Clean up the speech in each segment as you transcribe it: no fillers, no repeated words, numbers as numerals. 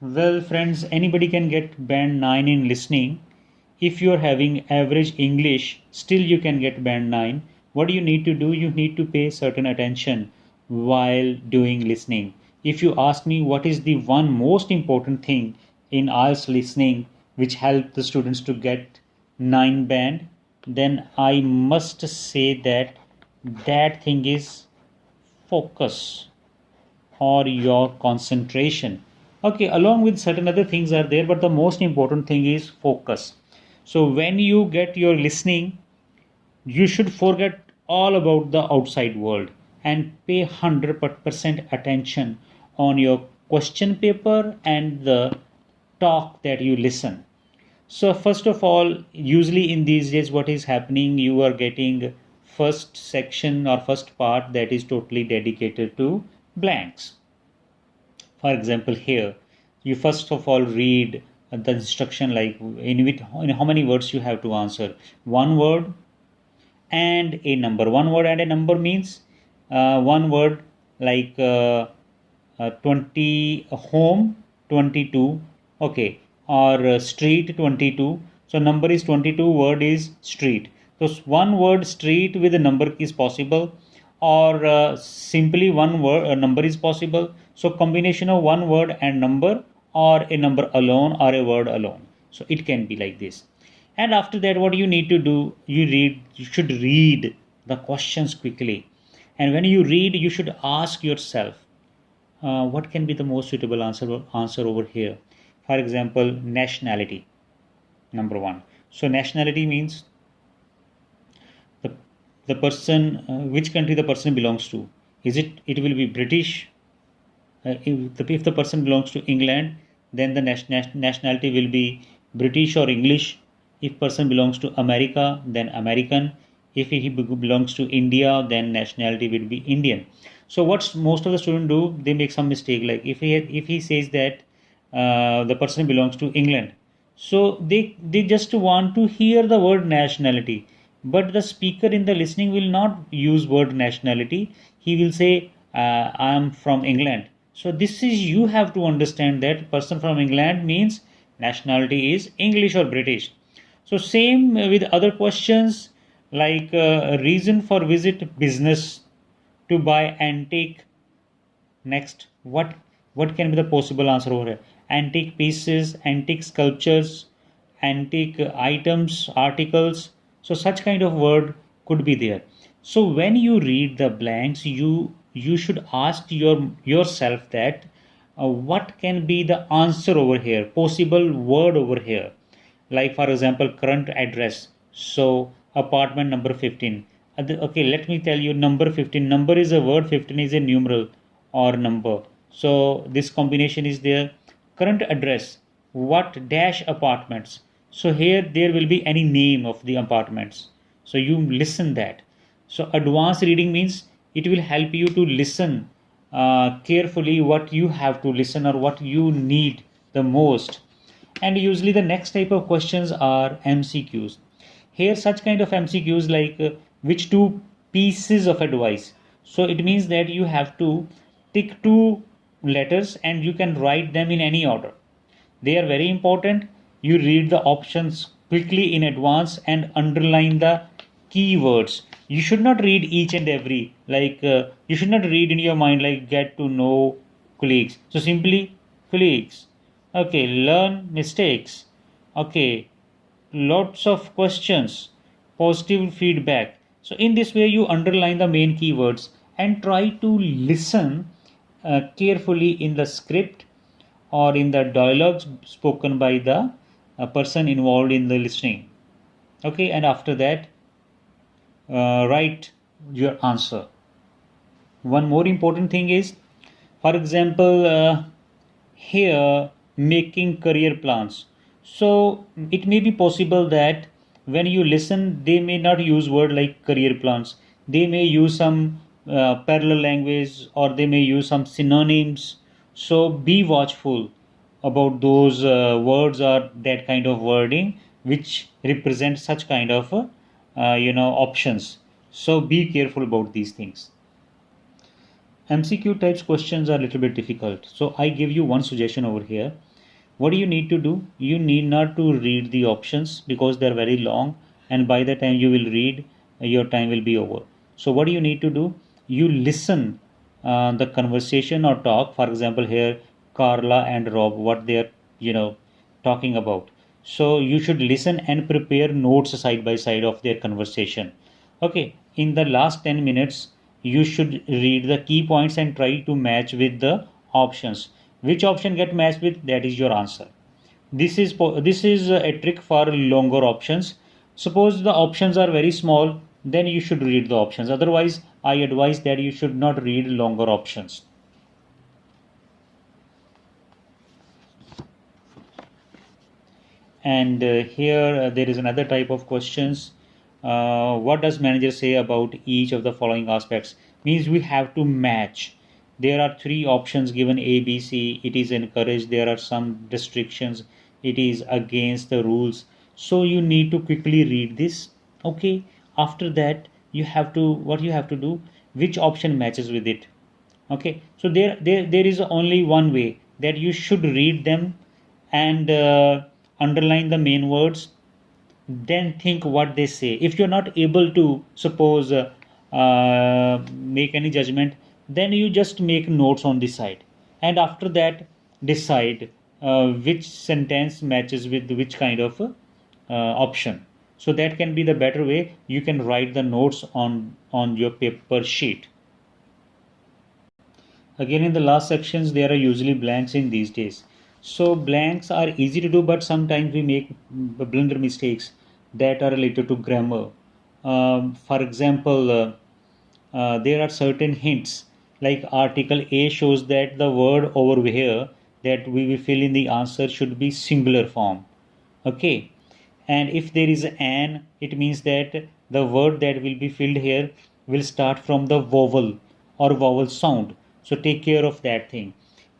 Well, friends, anybody can get band 9 in listening. If you're having average English, still you can get band 9. What do you need to do? You need to pay certain attention while doing listening. If you ask me what is the one most important thing in IELTS listening which help the students to get 9 band, then I must say that that thing is focus or your concentration. Okay, along with certain other things are there, but the most important thing is focus. So when you get your listening, you should forget all about the outside world and pay 100% attention on your question paper and the talk that you listen. So first of all, usually in these days what is happening, you are getting first section or first part that is totally dedicated to blanks. For example, here you first of all read the instruction, like in how many words you have to answer. One word and a number. One word and a number means one word like 20, home 22, okay, or street 22. So number is 22, word is street. So one word street with a number is possible, or simply one word number is possible. So combination of one word and number, or a number alone, or a word alone. So it can be like this. And after that, what you need to do, you should read the questions quickly. And when you read, you should ask yourself, what can be the most suitable answer over here. For example, nationality, number one. So nationality means the the person, which country the person belongs to. It will be British. If the person belongs to England, then the nationality will be British or English. If person belongs to America, then American. If he belongs to India, then nationality will be Indian. So what's most of the students do, they make some mistake, like if he says that the person belongs to England, so they just want to hear the word nationality, but the speaker in the listening will not use word nationality. He will say, I am from England. So this is, you have to understand that person from England means nationality is English or British. So same with other questions, like reason for visit business, to buy antique. Next, what can be the possible answer over here? Antique pieces, antique sculptures, antique items, articles. So such kind of word could be there. So when you read the blanks, you should ask yourself that what can be the answer over here, possible word over here. Like for example, current address. So apartment number 15. Okay, let me tell you, number 15, number is a word, 15 is a numeral or number. So this combination is there. Current address, what dash apartments. So here there will be any name of the apartments. So you listen that. So advanced reading means it will help you to listen carefully what you have to listen or what you need the most. And usually the next type of questions are MCQs. Here such kind of MCQs like which two pieces of advice. So it means that you have to tick two letters and you can write them in any order. They are very important. You read the options quickly in advance and underline the keywords. You should not read each and every, like you should not read in your mind like get to know colleagues. So simply colleagues. Okay, learn mistakes. Okay, lots of questions, positive feedback. So in this way you underline the main keywords and try to listen carefully in the script or in the dialogues spoken by the person involved in the listening. Okay, and after that write your answer. One more important thing is, for example, here making career plans. So it may be possible that when you listen, they may not use word like career plans. They may use some parallel language, or they may use some synonyms. So be watchful about those words or that kind of wording which represent such kind of options. So be careful about these things. MCQ types questions are a little bit difficult. So I give you one suggestion over here. What do you need to do? You need not to read the options because they're very long, and by the time you will read, your time will be over. So what do you need to do? You listen the conversation or talk. For example, here Carla and Rob, what they're talking about. So you should listen and prepare notes side by side of their conversation. Okay, in the last 10 minutes, you should read the key points and try to match with the options. Which option get matched with, that is your answer. This is a trick for longer options. Suppose the options are very small, then you should read the options. Otherwise, I advise that you should not read longer options. And here there is another type of questions. What does manager say about each of the following aspects? Means we have to match. There are three options given, A, B, C. It is encouraged. There are some restrictions. It is against the rules. So you need to quickly read this. Okay. After that, what you have to do, which option matches with it. Okay. So there is only one way, that you should read them and underline the main words, then think what they say. If you're not able to, suppose, make any judgment, then you just make notes on the side, and after that decide which sentence matches with which kind of option. So that can be the better way. You can write the notes on your paper sheet. Again, in the last sections, there are usually blanks in these days. So blanks are easy to do, but sometimes we make blunder mistakes that are related to grammar. For example, there are certain hints, like article A shows that the word over here that we will fill in the answer should be singular form. Okay, and if there is an, it means that the word that will be filled here will start from the vowel or vowel sound. So take care of that thing.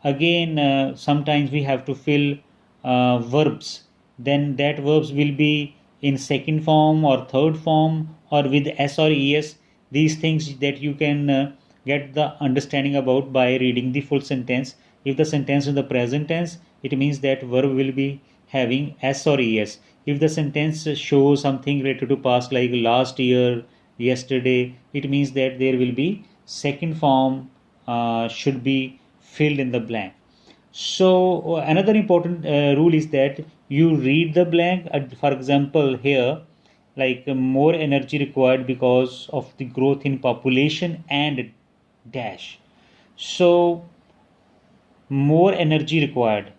Again, sometimes we have to fill verbs. Then that verbs will be in second form or third form or with s or es. These things that you can get the understanding about by reading the full sentence. If the sentence is in the present tense, it means that verb will be having s or es. If the sentence shows something related to past, like last year, yesterday, it means that there will be second form should be filled in the blank. So another important rule is that you read the blank. For example, here, like more energy required because of the growth in population and dash. So more energy required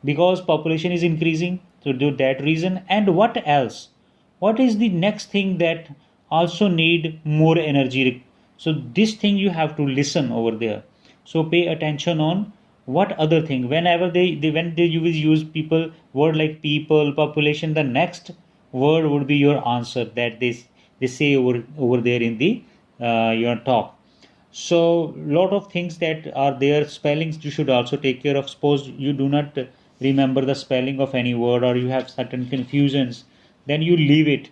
because population is increasing, so do that reason. And what else, what is the next thing that also need more energy? So this thing you have to listen over there. So pay attention on what other thing, whenever they you will use people word like people, population, the next word would be your answer that they say over there in the your talk. So lot of things that are there, spellings you should also take care of. Suppose you do not remember the spelling of any word or you have certain confusions, then you leave it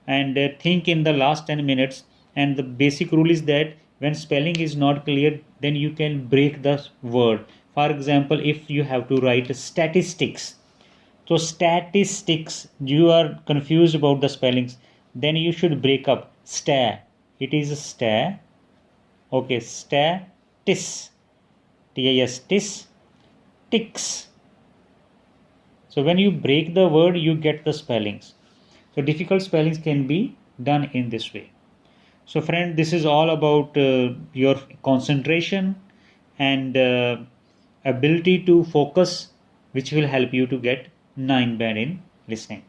and think in the last 10 minutes. And the basic rule is that when spelling is not clear, then you can break the word. For example, if you have to write statistics, so statistics, you are confused about the spellings, then you should break up sta. It is sta. Okay, statis, tis, tis, ticks. So when you break the word, you get the spellings. So difficult spellings can be done in this way. So friend, this is all about your concentration and ability to focus, which will help you to get 9 band in listening.